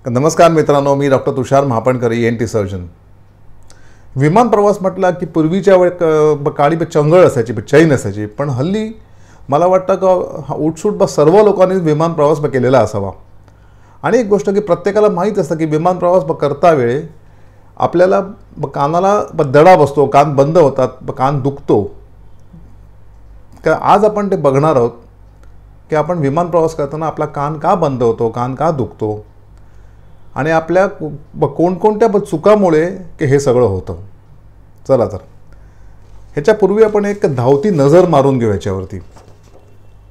नमस्कार मित्रांनो, मी डॉक्टर तुषार Mahapankar, ENT surgeon. विमान प्रवास म्हटला की पूर्वीच्या काळी चंगळ असायची, चैन असायची, पण हल्ली मला वाटतं की उठसूट सर्व लोकांनी विमान प्रवास केलेला असावा. आणि एक गोष्ट की प्रत्येकाला माहीत असतं की विमान प्रवास करता वेळी आपल्याला कानाला दडा बसतो, कान बंद होतात, कान दुखतो. आज आपण ते बघणार आहोत की आपण विमान प्रवास करताना आपला कान का बंद होतो, कान का दुखतो आणि आपल्या कोणकोणत्या चुकामुळे की हे सगळं होतं. चला तर ह्याच्यापूर्वी आपण एक धावती नजर मारून घेऊ याच्यावरती.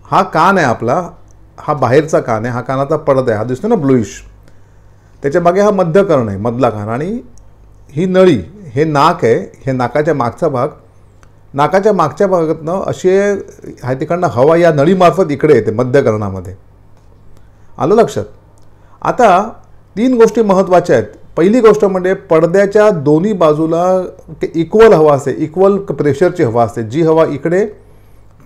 हा कान आहे आपला, हा बाहेरचा कान आहे, हा कानाचा पडदा आहे, हा दिसतो ना ब्लूइश. त्याच्या मागे हा मध्यकर्ण आहे, मधला कान, आणि ही नळी, हे नाक आहे, हे नाकाच्या मागचा भाग. नाकाच्या मागच्या भागातनं अशी ह्या तिकडनं हवा या नळीमार्फत इकडे येते मध्यकर्णामध्ये. आलं लक्षात? आता 3 गोष्टी महत्त्वाच्या आहेत. पहिली गोष्ट म्हणजे पडद्याच्या दोन्ही बाजूला इक्वल हवा असते, इक्वल प्रेशरची हवा असते. जी हवा इकडे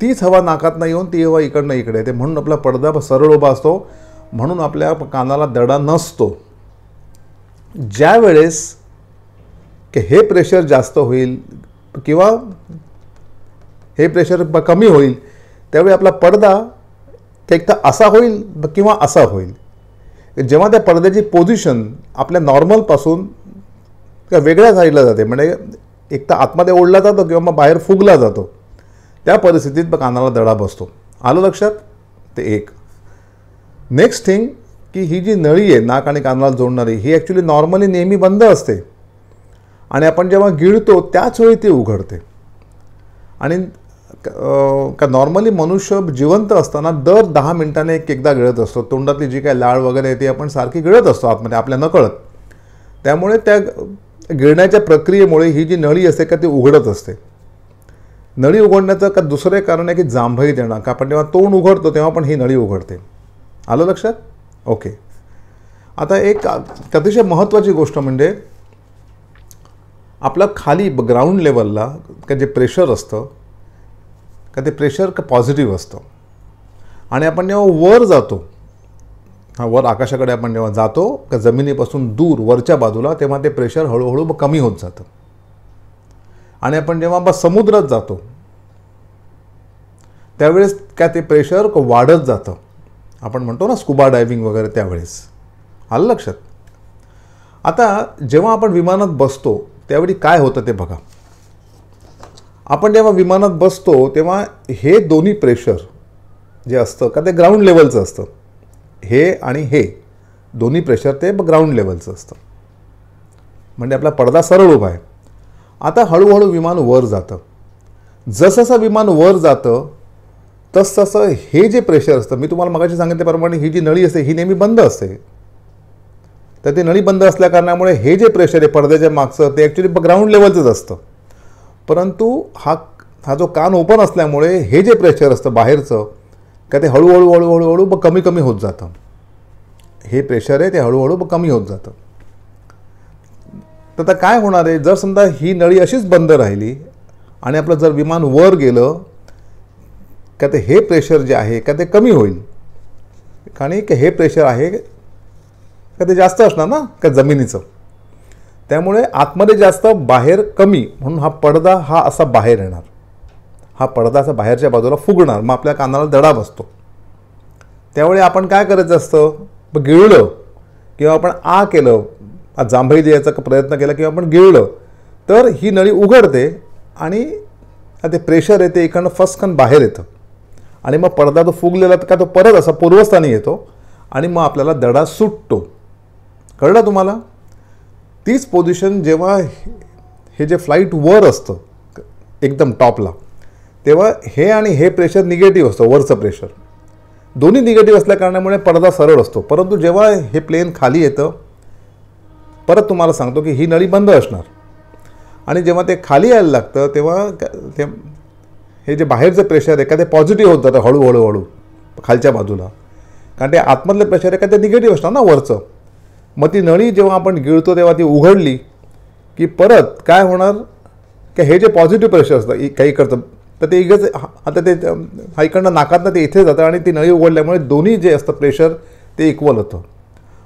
तीच हवा नाकातनं येऊन ती हवा इकडनं इकडे येते, म्हणून आपला पडदा सरळ उभा असतो, म्हणून आपल्या कानाला दडा नसतो. ज्या वेळेस की हे प्रेशर जास्त होईल किंवा हे प्रेशर कमी होईल त्यावेळी आपला पडदा एक तर असा होईल किंवा असा होईल. जेव्हा त्या पडद्याची पोझिशन आपल्या नॉर्मलपासून वेगळ्या साईडला जाते, म्हणजे एक तर आतमध्ये ओढला जातो किंवा मग बाहेर फुगला जातो, त्या परिस्थितीत कानाला दडा बसतो. आलं लक्षात? ते एक. नेक्स्ट थिंग की ही जी नळी आहे नाक आणि कानाला जोडणारी, ही ॲक्च्युली नॉर्मली नेहमी बंद असते आणि आपण जेव्हा गिळतो त्याच वेळी ती उघडते. आणि नॉर्मली मनुष्य जिवंत असताना दर 10 मिनिटांनी एकदा गिळत असतो. तोंडातली जी काही लाळ वगैरे ती आपण सारखी गिळत असतो आतमध्ये आपल्या नकळत. त्यामुळे त्या गिळण्याच्या प्रक्रियेमुळे ही जी नळी असते का ती उघडत असते. नळी उघडण्याचं का दुसरे कारण आहे की जांभई देणं, का आपण जेव्हा तोंड उघडतो तेव्हा पण ही नळी उघडते. आलं लक्षात? ओके. आता एक अतिशय महत्त्वाची गोष्ट म्हणजे आपलं खाली ग्राउंड लेवलला का जे प्रेशर असतं का ते प्रेशर का पॉझिटिव्ह असतं, आणि आपण जेव्हा वर जातो, वर आकाशाकडे आपण जेव्हा जातो का जमिनीपासून दूर वरच्या बाजूला, तेव्हा ते प्रेशर हळूहळू कमी होत जातं. आणि आपण जेव्हा समुद्रात जातो त्यावेळेस काय ते प्रेशर वाढत जातं. आपण म्हणतो ना स्कुबा डायव्हिंग वगैरे त्यावेळेस. आलं लक्षात? आता जेव्हा आपण विमानात बसतो त्यावेळी काय होतं ते बघा. आपण जेव्हा विमानात बसतो तेव्हा हे दोन्ही प्रेशर जे असतं का ते ग्राउंड लेवलचं असतं. हे आणि हे दोन्ही प्रेशर ते ग्राउंड लेवलचं असतं, म्हणजे आपला पडदा सरळ उभा आहे. आता हळूहळू विमान वर जातं. जसं विमान वर जातं तसं हे जे प्रेशर असतं, मी तुम्हाला मगाशी सांगितल्याप्रमाणे ही जी नळी असते ही नेहमी बंद असते. तर ती नळी बंद असल्या कारणामुळे हे जे प्रेशर आहे पडद्याच्या मागचं ते ॲक्च्युली ग्राउंड लेवलचंच असतं. परंतु हा जो कान ओपन असल्यामुळे हे जे प्रेशर असतं बाहेरचं का ते हळूहळू हळूहळू हळू कमी कमी होत जातं. हे प्रेशर आहे ते हळूहळू कमी होत जातं. तर आता काय होणार आहे, जर समजा ही नळी अशीच बंद राहिली आणि आपलं जर विमान वर गेलं का ते हे प्रेशर जे आहे का ते कमी होईल, आणि हे प्रेशर आहे का ते जास्त असणार ना का जमिनीचं. त्यामुळे आतमध्ये जास्त बाहेर कमी, म्हणून हा पडदा हा असा बाहेर येणार, हा पडदा असा बाहेरच्या बाजूला फुगणार, मग आपल्या कानाला दडा बसतो. त्यावेळी आपण काय करायचं असतं, गिळलं किंवा आपण केलं, जांभई द्यायचा प्रयत्न केला किंवा आपण गिळलं तर ही नळी उघडते आणि ते प्रेशर येते इकडनं फस्कन बाहेर येतं, आणि मग पडदा तो फुगलेला का तो परत असा पूर्वस्थानी येतो आणि मग आपल्याला दडा सुटतो. कळलं तुम्हाला? तीच पोझिशन जेव्हा हे जे फ्लाईट वर असतं एकदम टॉपला, तेव्हा हे आणि हे प्रेशर निगेटिव्ह असतं, वरचं प्रेशर दोन्ही निगेटिव्ह असल्या कारणामुळे पडदा सरळ असतो. परंतु जेव्हा हे प्लेन खाली येतं, परत तुम्हाला सांगतो की ही नळी बंद असणार, आणि जेव्हा ते खाली यायला लागतं तेव्हा ते हे जे बाहेरचं प्रेशर आहे का ते पॉझिटिव्ह होत जातं हळूहळू हळू खालच्या बाजूला, कारण ते आतमधलं प्रेशर आहे का ते निगेटिव्ह असणार ना वरचं. मग ती नळी जेव्हा आपण गिळतो तेव्हा ती उघडली की परत काय होणार की हे जे पॉझिटिव्ह प्रेशर असतं काही करतं तर ते इगच आता ते हा इकडनं नाकातनं ते इथे जातं, आणि ती नळी उघडल्यामुळे दोन्ही जे असतं प्रेशर ते इक्वल होतं.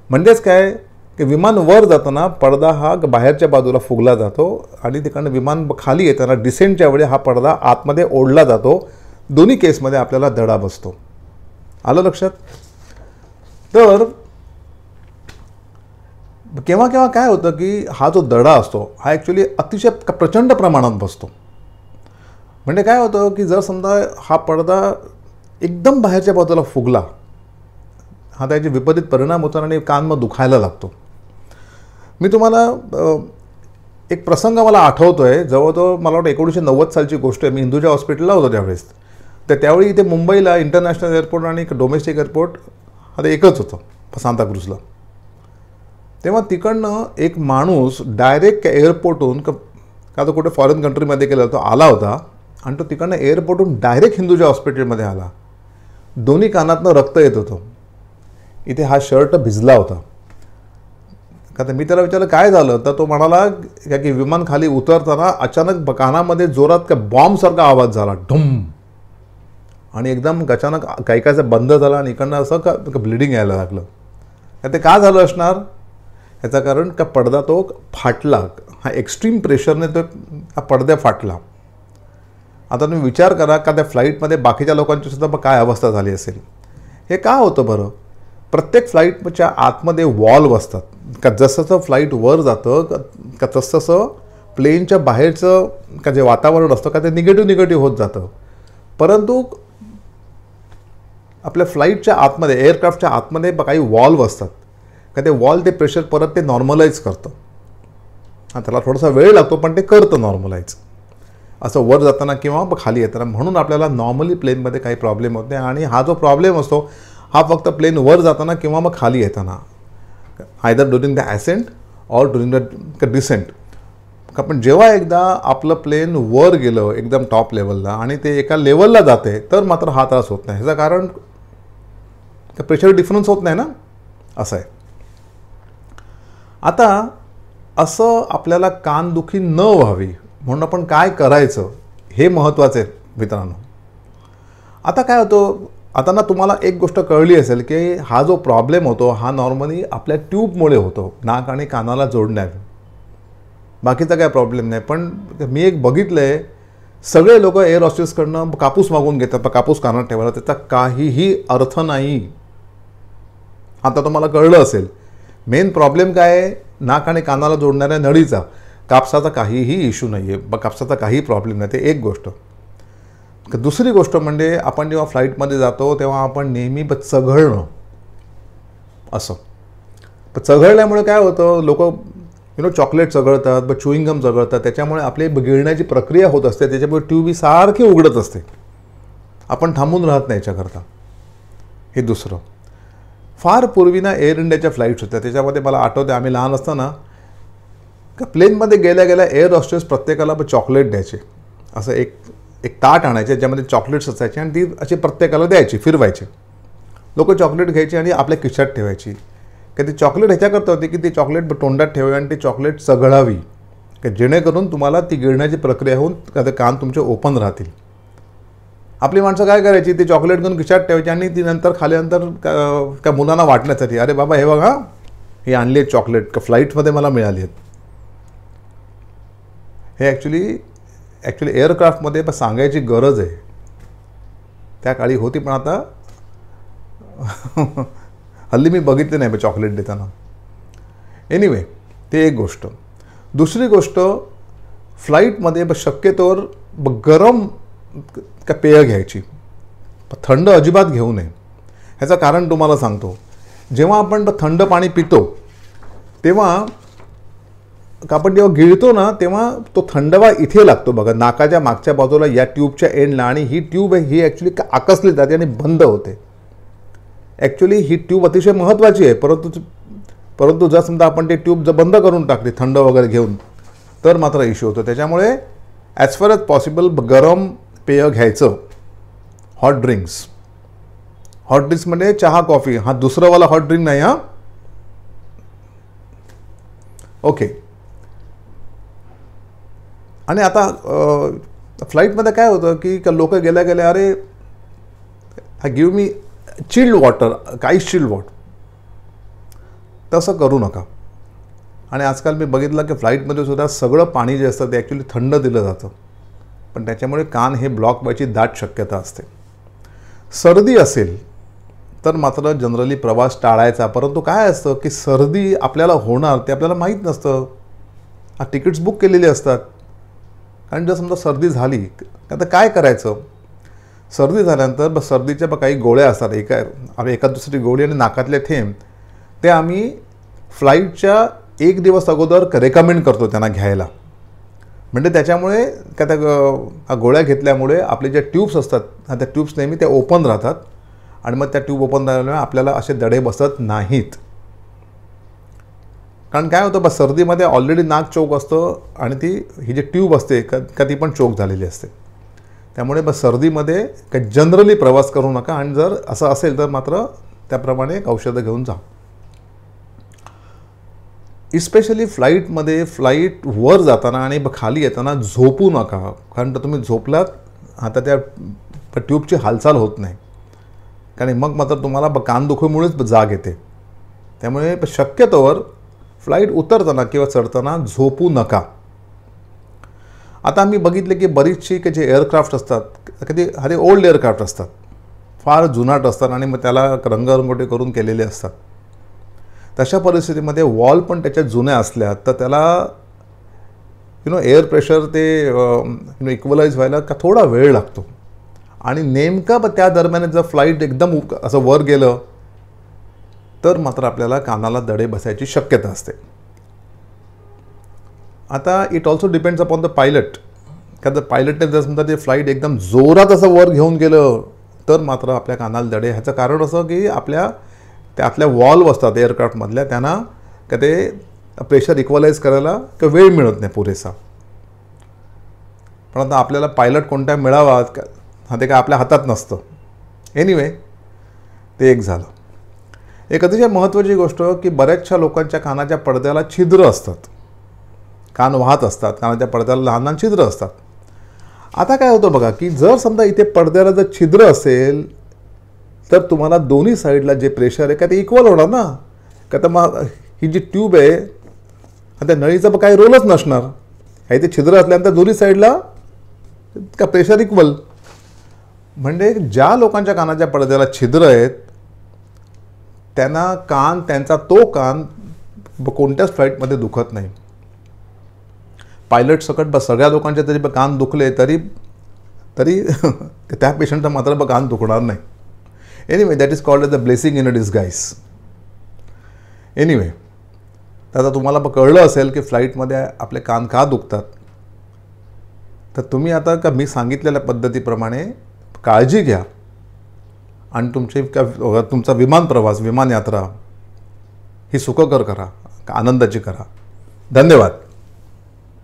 म्हणजेच काय की विमान वर जाताना पडदा हा बाहेरच्या बाजूला फुगला जातो आणि तिकडनं विमान खाली येताना डिसेंटच्या वेळी हा पडदा आतमध्ये ओढला जातो. दोन्ही केसमध्ये आपल्याला दडा बसतो. आलं लक्षात? तर केव्हा केव्हा काय होतं की हा जो दडा असतो हा ॲक्च्युली अतिशय प्रचंड प्रमाणात बसतो. म्हणजे काय होतं की जर समजा हा पडदा एकदम बाहेरच्या बाजूला फुगला, हा त्याचे विपरीत परिणाम होतात आणि कान मग दुखायला लागतो. मी तुम्हाला एक प्रसंग मला आठवतो आहे. जवळजवळ मला वाटतं 1990 सालची गोष्ट आहे. मी हिंदूजा हॉस्पिटलला होतो त्यावेळेस. तर त्यावेळी इथे मुंबईला इंटरनॅशनल एअरपोर्ट आणि डोमेस्टिक एअरपोर्ट आता एकच होतं सांताक्रूजला. तेव्हा तिकडनं एक माणूस डायरेक्ट एअरपोर्टहून का तो कुठे फॉरेन कंट्रीमध्ये गेला तो आला होता आणि तो तिकडनं एअरपोर्टहून डायरेक्ट हिंदूजा हॉस्पिटलमध्ये आला. दोन्ही कानातनं रक्त येत होतं. इथे हा शर्ट भिजला होता. का तर मी त्याला विचारलं काय झालं, तर तो म्हणाला की विमान खाली उतरताना अचानक कानामध्ये जोरात का बॉम्बसारखा आवाज झाला, ढुम, आणि एकदम अचानक काही कायचं बंद झालं आणि इकडनं असं का ब्लिडिंग यायला लागलं. ते का झालं असणार? याचं कारण का पडदा तो फाटला. हा एक्स्ट्रीम प्रेशरने तो पडदा फाटला. आता तुम्ही विचार करा का त्या फ्लाईटमध्ये बाकीच्या लोकांची सुद्धा काय अवस्था झाली असेल. हे का होतं बरं? प्रत्येक फ्लाईटच्या आतमध्ये वॉल्व असतात. का जसं फ्लाईट वर जातं का तसं प्लेनच्या बाहेरचं का जे वातावरण असतं का ते निगेटिव्ह होत जातं. परंतु आपल्या फ्लाईटच्या आतमध्ये एअरक्राफ्टच्या आतमध्ये काही वॉल्व असतात का ते वॉल ते प्रेशर परत ते नॉर्मलाइज करतं. त्याला थोडासा वेळ लागतो पण ते करतं नॉर्मलाइज. असं वर जाताना किंवा खाली येताना. म्हणून आपल्याला नॉर्मली प्लेनमध्ये काही प्रॉब्लेम होत नाही. आणि हा जो प्रॉब्लेम असतो हा फक्त प्लेन वर जाताना किंवा मग खाली येताना, either during the ascent or during the descent. पण जेव्हा एकदा आपलं प्लेन वर गेलं एकदम टॉप लेवलला आणि ते एका लेवलला जाते तर मात्र हा त्रास होत नाही. ह्याचं कारण प्रेशर डिफरन्स होत नाही ना, असं आहे. आता असं आपल्याला कानदुखी न व्हावी म्हणून आपण काय करायचं हे महत्त्वाचं आहे मित्रांनो. आता काय होतं, आता ना तुम्हाला एक गोष्ट कळली असेल की हा जो प्रॉब्लेम होतो हा नॉर्मली आपल्या ट्यूबमुळे होतो, नाक आणि कानाला जोडण्यात. बाकीचा काय प्रॉब्लेम नाही. पण मी एक बघितलं आहे, सगळे लोक एअर हॉस्टेसकडनं कापूस मागून घेतात, कापूस कानात ठेवायला. त्याचा काहीही अर्थ नाही. आता तुम्हाला कळलं असेल मेन प्रॉब्लेम काय आहे, नाक आणि कानाला जोडणाऱ्या नळीचा. कापसाचा काहीही इश्यू नाही आहे, कापसाचा काही प्रॉब्लेम नाही. ते एक गोष्ट. दुसरी गोष्ट म्हणजे आपण जेव्हा फ्लाईटमध्ये जातो तेव्हा आपण नेहमी चघळणं असं. चघळल्यामुळे काय होतं, लोक चॉकलेट चघळतात, चुईंगम चघळतात. त्याच्यामुळे आपली गिळण्याची प्रक्रिया होत असते. त्याच्यामुळे ट्यूब ही सारखी उघडत असते. आपण थांबून राहत नाही याच्याकरता. हे दुसरं. फार पूर्वीना एअर इंडियाच्या फ्लाईट्स होत्या. त्याच्यामध्ये मला आठवते आम्ही लहान असताना का प्लेनमध्ये गेल्या गेल्या एअर हॉस्टेस प्रत्येकाला चॉकलेट द्यायचे. असं एक ताट आणायचे ज्यामध्ये चॉकलेट्स असायचे आणि ती अशी प्रत्येकाला द्यायची, फिरवायचे. लोक चॉकलेट घ्यायची आणि आपल्या खिशात ठेवायची. का ती चॉकलेट ह्याच्याकरता होती की ती चॉकलेट तोंडात ठेवावी आणि ती चॉकलेट चघळावी, की जेणेकरून तुम्हाला ती गिळण्याची प्रक्रिया होऊन ते कान तुमचे ओपन राहतील. आपली माणसं काय करायची, ती चॉकलेट घेऊन खिशात ठेवायची आणि ती नंतर खाल्यानंतर का मुलांना वाटण्यासाठी, अरे बाबा हे बघा ही आणली आहे चॉकलेट, का फ्लाईटमध्ये मला मिळाली आहेत. हे ॲक्च्युली एअरक्राफ्टमध्ये पण सांगायची गरज आहे. त्या काळी होती पण आता हल्ली मी बघितले नाही चॉकलेट देताना. एनिवे ते एक गोष्ट. दुसरी गोष्ट, फ्लाईटमध्ये शक्यतोवर गरम का पेय घ्यायची, थंड अजिबात घेऊ नये. ह्याचं कारण तुम्हाला सांगतो. जेव्हा आपण थंड पाणी पितो तेव्हा आपण जेव्हा गिळतो ना तेव्हा तो थंडवा इथे लागतो बघा, नाकाच्या मागच्या बाजूला या ट्यूबच्या एंडला. आणि ही ट्यूब आहे ही ॲक्च्युली आकसली जाते आणि बंद होते. ॲक्च्युली ही ट्यूब अतिशय महत्त्वाची आहे. परंतु जर समजा आपण ती ट्यूब जर बंद करून टाकली थंड वगैरे घेऊन तर मात्र इश्यू होतो. त्याच्यामुळे ॲज फार ॲज पॉसिबल गरम पेय घ्यायचं. हॉट ड्रिंक्स म्हणजे चहा कॉफी, हा दुसरंवाला हॉट ड्रिंक नाही हा. ओके. आणि आता फ्लाईटमध्ये काय होतं की लोक गेल्या गेल्या अरे give me chilled water, ice chilled water. तसं करू नका. आणि आजकाल मी बघितलं की फ्लाईटमध्ये सुद्धा सगळं पाणी जे असतं ते ॲक्च्युली थंड दिलं जातं, पण त्याच्यामुळे कान हे ब्लॉक व्हायची दाट शक्यता असते. सर्दी असेल तर मात्र जनरली प्रवास टाळायचा. परंतु काय असतं की सर्दी आपल्याला होणार ते आपल्याला माहीत नसतं. तिकीट्स बुक केलेली असतात, आणि जर समजा सर्दी झाली आता काय करायचं. सर्दी झाल्यानंतर सर्दीच्या काही गोळ्या असतात, एका दुसरी गोळी आणि नाकातले थेंब, ते आम्ही फ्लाईटच्या 1 दिवस अगोदर रेकमेंड करतो त्यांना घ्यायला. म्हणजे त्याच्यामुळे त्या गोळ्या घेतल्यामुळे आपले जे ट्यूब्स असतात त्या ट्यूब्स नेहमी त्या ओपन राहतात, आणि मग त्या ट्यूब ओपन राहिल्यामुळे आपल्याला असे दडे बसत नाहीत. कारण काय होतं सर्दीमध्ये ऑलरेडी नाक चोक असतं, आणि ही जी ट्यूब असते का ती पण चोक झालेली असते. त्यामुळे सर्दीमध्ये काही जनरली प्रवास करू नका, आणि जर असं असेल तर मात्र त्याप्रमाणे एक औषधं घेऊन जा. इस्पेशली फ्लाईटमध्ये वर जाताना आणि खाली येताना झोपू नका. कारण तर तुम्ही झोपलात आता त्या ट्यूबची हालचाल होत नाही, कारण मग मात्र तुम्हाला कानदुखीमुळेच जाग येते. त्यामुळे शक्यतोवर फ्लाईट उतरताना किंवा चढताना झोपू नका. आता आम्ही बघितले की बरीचशी जे एअरक्राफ्ट असतात कधी ओल्ड एअरक्राफ्ट असतात, फार जुनाट असतात, आणि मग त्याला रंगरंगोटी करून केलेले असतात. तशा परिस्थितीमध्ये वॉल पण त्याच्या जुन्या असल्या तर त्याला एअर प्रेशर ते इक्वलाइज व्हायला का थोडा वेळ लागतो, आणि नेमका त्या दरम्यान जर फ्लाईट एकदम असं वर गेलं तर मात्र आपल्याला कानाला दडे बसायची शक्यता असते. आता it also depends upon the pilot. का जर पायलटने जर समजा ते फ्लाईट एकदम जोरात असं वर घेऊन गेलं तर मात्र आपल्या कानाला दडे. ह्याचं कारण असं की त्यातल्या वॉल्व असतात एअरक्राफ्टमधल्या, त्यांना का ते प्रेशर इक्वलाइज करायला वेळ मिळत नाही पुरेसा. पण आता आपल्याला पायलट कोणता मिळावा ते काय आपल्या हातात नसतं. एनिवे, ते एक झालं. एक अतिशय महत्त्वाची गोष्ट की बऱ्याचशा लोकांच्या कानाच्या पडद्याला छिद्र असतात, कान वाहत असतात, कानाच्या पडद्याला लहान लहान छिद्र असतात. आता काय होतं बघा की जर समजा इथे पडद्याला जर छिद्र असेल तर तुम्हाला दोन्ही साईडला जे प्रेशर आहे का ते इक्वल होणार ना. का तर मग ही जी ट्यूब आहे त्या नळीचा काही रोलच नसणार. काही ते छिद्र असल्यानंतर दोन्ही साईडला का प्रेशर इक्वल. म्हणजे ज्या लोकांच्या कानाच्या पडद्याला छिद्र आहेत त्यांचा तो कान कोणत्याच फ्लाईटमध्ये दुखत नाही. पायलट सकट सगळ्या लोकांचे तरी कान दुखले तरी त्या पेशंटचं मात्र कान दुखणार नाही. Anyway, that is called as the blessing in a disguise. Anyway, आता तुम्हाला कळलं असेल की फ्लाईटमध्ये आपले कान का दुखतात. तर तुम्ही आता मी सांगितलेल्या पद्धतीप्रमाणे काळजी घ्या, आणि तुमचा विमान यात्रा ही सुखकर करा, आनंदाची करा. धन्यवाद.